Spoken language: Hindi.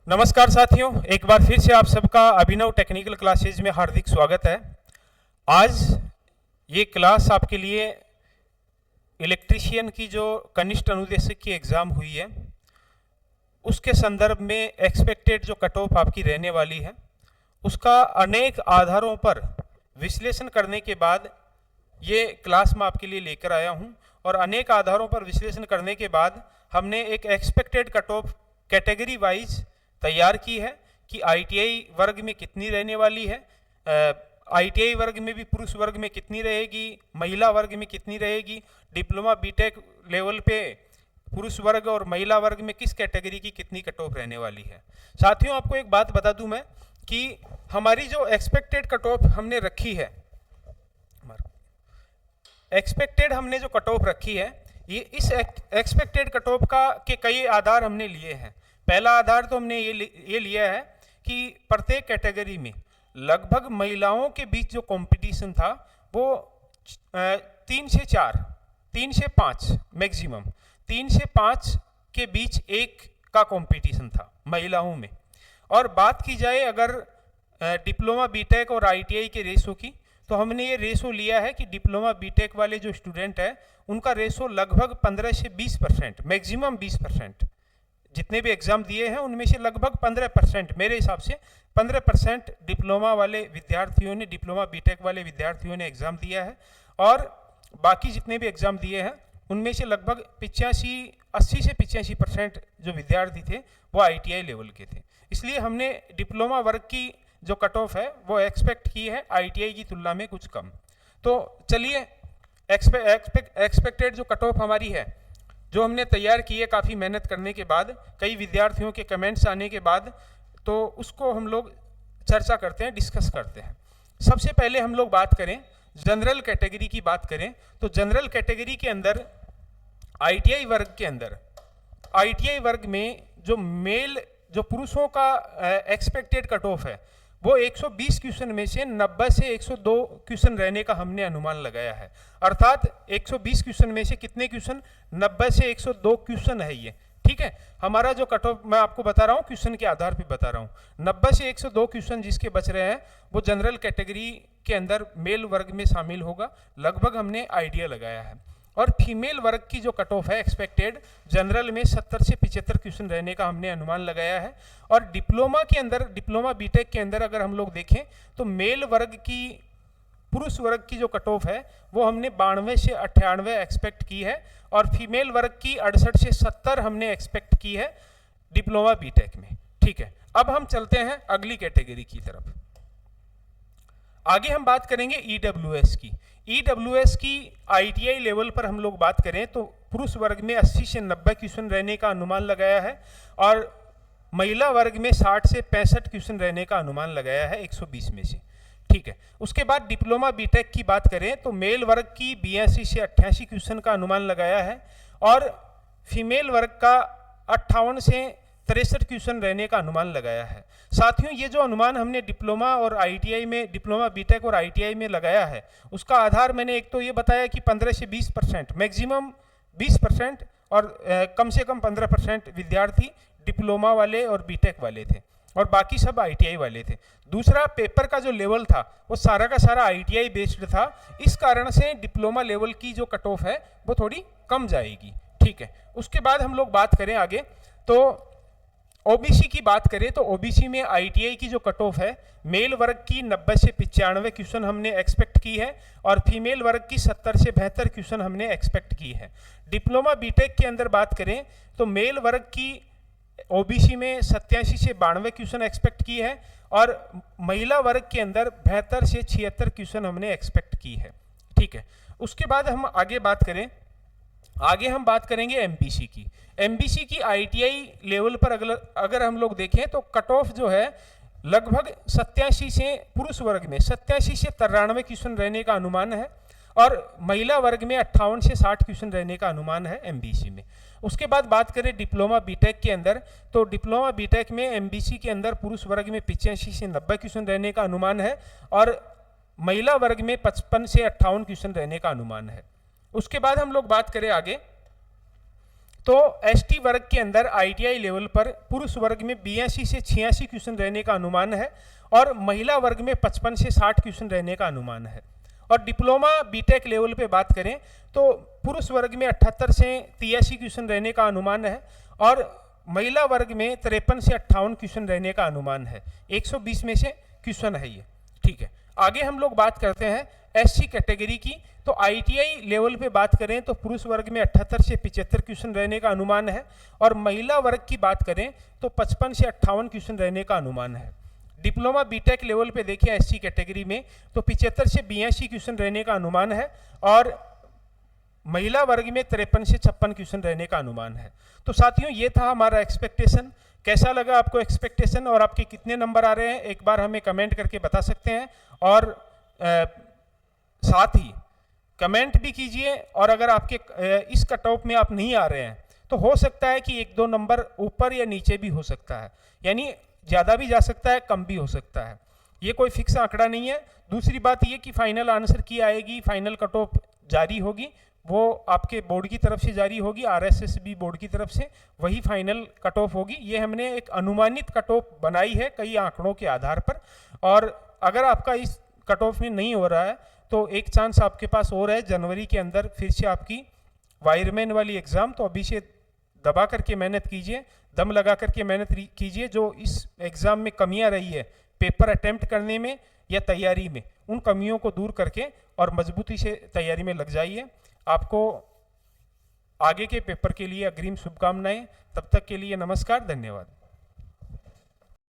नमस्कार साथियों, एक बार फिर से आप सबका अभिनव टेक्निकल क्लासेज में हार्दिक स्वागत है। आज ये क्लास आपके लिए इलेक्ट्रीशियन की जो कनिष्ठ अनुदेशक की एग्ज़ाम हुई है उसके संदर्भ में एक्सपेक्टेड जो कट ऑफ आपकी रहने वाली है उसका अनेक आधारों पर विश्लेषण करने के बाद ये क्लास मैं आपके लिए लेकर आया हूँ। और अनेक आधारों पर विश्लेषण करने के बाद हमने एक expected cut off category wise तैयार की है कि आईटीआई वर्ग में कितनी रहने वाली है, आईटीआई वर्ग में भी पुरुष वर्ग में कितनी रहेगी, महिला वर्ग में कितनी रहेगी, डिप्लोमा बीटेक लेवल पे पुरुष वर्ग और महिला वर्ग में किस कैटेगरी की कितनी कट ऑफ रहने वाली है। साथियों, आपको एक बात बता दूं मैं कि हमारी जो एक्सपेक्टेड कट ऑफ हमने रखी है, एक्सपेक्टेड हमने जो कट ऑफ रखी है, ये इस एक्सपेक्टेड कट ऑफ का के कई आधार हमने लिए हैं। पहला आधार तो हमने ये लिया है कि प्रत्येक कैटेगरी में लगभग महिलाओं के बीच जो कंपटीशन था वो 3 से 4, 3 से 5 मैक्सिमम 3 से 5 के बीच एक का कंपटीशन था महिलाओं में। और बात की जाए अगर डिप्लोमा बीटेक और आईटीआई के रेशो की, तो हमने ये रेशो लिया है कि डिप्लोमा बीटेक वाले जो स्टूडेंट हैं उनका रेशो लगभग 15 से 20%, मैक्सिमम 20%, जितने भी एग्ज़ाम दिए हैं उनमें से लगभग 15%, मेरे हिसाब से 15% डिप्लोमा वाले विद्यार्थियों ने, डिप्लोमा बीटेक वाले विद्यार्थियों ने एग्ज़ाम दिया है। और बाकी जितने भी एग्ज़ाम दिए हैं उनमें से लगभग 80 से 85% जो विद्यार्थी थे वो आईटीआई लेवल के थे। इसलिए हमने डिप्लोमा वर्ग की जो कट ऑफ है वो एक्सपेक्ट की है आईटीआई की तुलना में कुछ कम। तो चलिए एक्सपेक्टेड जो कट ऑफ हमारी है जो हमने तैयार की है काफ़ी मेहनत करने के बाद, कई विद्यार्थियों के कमेंट्स आने के बाद, तो उसको हम लोग चर्चा करते हैं, डिस्कस करते हैं। सबसे पहले हम लोग बात करें जनरल कैटेगरी की बात करें तो जनरल कैटेगरी के अंदर आईटीआई वर्ग के अंदर आईटीआई वर्ग में जो पुरुषों का एक्सपेक्टेड कट ऑफ है वो 120 क्वेश्चन में से 90 से 102 क्वेश्चन रहने का हमने अनुमान लगाया है। अर्थात 120 क्वेश्चन में से कितने क्वेश्चन, 90 से 102 क्वेश्चन है ये। ठीक है, हमारा जो कट ऑफ मैं आपको बता रहा हूँ क्वेश्चन के आधार पे बता रहा हूँ। 90 से 102 क्वेश्चन जिसके बच रहे हैं वो जनरल कैटेगरी के अंदर मेल वर्ग में शामिल होगा, लगभग हमने आइडिया लगाया है। और फीमेल वर्ग की जो कट ऑफ है एक्सपेक्टेड जनरल में 70 से 75 क्वेश्चन रहने का हमने अनुमान लगाया है। और डिप्लोमा के अंदर, डिप्लोमा बीटेक के अंदर अगर हम लोग देखें तो मेल वर्ग की, पुरुष वर्ग की जो कट ऑफ है वो हमने 92 से 98 एक्सपेक्ट की है और फीमेल वर्ग की 68 से 70 हमने एक्सपेक्ट की है डिप्लोमा बीटेक में। ठीक है, अब हम चलते हैं अगली कैटेगरी की तरफ। आगे हम बात करेंगे ईडब्ल्यूएस की। ईडब्ल्यूएस की आईटीआई लेवल पर हम लोग बात करें तो पुरुष वर्ग में 80 से 90 क्वेश्चन रहने का अनुमान लगाया है और महिला वर्ग में 60 से 65 क्वेश्चन रहने का अनुमान लगाया है 120 में से। ठीक है, उसके बाद डिप्लोमा बीटेक की बात करें तो मेल वर्ग की 82 से 88 क्वेश्चन का अनुमान लगाया है और फीमेल वर्ग का 58 से 63 क्वेश्चन रहने का अनुमान लगाया है। साथियों, ये जो अनुमान हमने डिप्लोमा और आईटीआई में, डिप्लोमा बीटेक और आईटीआई में लगाया है उसका आधार मैंने एक तो ये बताया कि 15 से 20%, मैक्सिमम 20% और कम से कम 15% विद्यार्थी डिप्लोमा वाले और बीटेक वाले थे और बाकी सब आईटीआई वाले थे। दूसरा, पेपर का जो लेवल था वो सारा का सारा आईटीआई बेस्ड था, इस कारण से डिप्लोमा लेवल की जो कट ऑफ है वो थोड़ी कम जाएगी। ठीक है, उसके बाद हम लोग बात करें आगे तो ओबीसी की बात करें तो ओबीसी में आईटीआई की जो कट ऑफ है मेल वर्ग की 90 से 95 क्वेश्चन हमने एक्सपेक्ट की है और फीमेल वर्ग की 70 से 72 क्वेश्चन हमने एक्सपेक्ट की है। डिप्लोमा बीटेक के अंदर बात करें तो मेल वर्ग की ओबीसी में 87 से 92 क्वेश्चन एक्सपेक्ट की है और महिला वर्ग के अंदर 72 से 76 क्वेश्चन हमने एक्सपेक्ट की है। ठीक है, उसके बाद हम आगे बात करेंगे एमपीसी की। एमपीसी की आईटीआई लेवल पर अगर हम लोग देखें तो कट ऑफ जो है लगभग 87 से, पुरुष वर्ग में 87 से 93 क्वेश्चन रहने का अनुमान है और महिला वर्ग में 58 से 60 क्वेश्चन रहने का अनुमान है एमबीसी में। उसके बाद बात करें डिप्लोमा बीटेक के अंदर तो डिप्लोमा बीटेक में एमबीसी के अंदर पुरुष वर्ग में 85 से 90 क्वेश्चन रहने का अनुमान है और महिला वर्ग में 55 से 58 क्वेश्चन रहने का अनुमान है। उसके बाद हम लोग बात करें आगे तो एसटी वर्ग के अंदर आईटीआई लेवल पर पुरुष वर्ग में 82 से 86 क्वेश्चन रहने का अनुमान है और महिला वर्ग में 55 से 60 क्वेश्चन रहने का अनुमान है। और डिप्लोमा बीटेक लेवल पे बात करें तो पुरुष वर्ग में 78 से 83 क्वेश्चन रहने का अनुमान है और महिला वर्ग में 53 से 58 क्वेश्चन रहने का अनुमान है। 120 में से क्वेश्चन है ये, ठीक है। आगे हम लोग बात करते हैं एससी कैटेगरी की। तो आईटीआई लेवल पे बात करें तो पुरुष वर्ग में 78 से 75 क्वेश्चन रहने का अनुमान है और महिला वर्ग की बात करें तो 55 से 58 क्वेश्चन रहने का अनुमान है। डिप्लोमा बीटेक लेवल पे देखिए एससी कैटेगरी में तो 75 से 82 क्वेश्चन रहने का अनुमान है और महिला वर्ग में 53 से 56 क्वेश्चन रहने का अनुमान है। तो साथियों ये था हमारा एक्सपेक्टेशन। कैसा लगा आपको एक्सपेक्टेशन और आपके कितने नंबर आ रहे हैं एक बार हमें कमेंट करके बता सकते हैं। और साथ ही कमेंट भी कीजिए और अगर आपके इस कट ऑफ में आप नहीं आ रहे हैं तो हो सकता है कि 1-2 नंबर ऊपर या नीचे भी हो सकता है, यानी ज़्यादा भी जा सकता है, कम भी हो सकता है। ये कोई फिक्स आंकड़ा नहीं है। दूसरी बात ये कि फाइनल आंसर की आएगी, फाइनल कट ऑफ जारी होगी, वो आपके बोर्ड की तरफ से जारी होगी, आरएसएसबी बोर्ड की तरफ से, वही फाइनल कट ऑफ होगी। ये हमने एक अनुमानित कट ऑफ बनाई है कई आंकड़ों के आधार पर। और अगर आपका इस कट ऑफ में नहीं हो रहा है तो एक चांस आपके पास और है, जनवरी के अंदर फिर से आपकी वायरमैन वाली एग्ज़ाम। तो अभी से दबा करके मेहनत कीजिए, दम लगा करके मेहनत कीजिए। जो इस एग्ज़ाम में कमियां रही है पेपर अटेम्प्ट करने में या तैयारी में, उन कमियों को दूर करके और मजबूती से तैयारी में लग जाइए। आपको आगे के पेपर के लिए अग्रिम शुभकामनाएं। तब तक के लिए नमस्कार, धन्यवाद।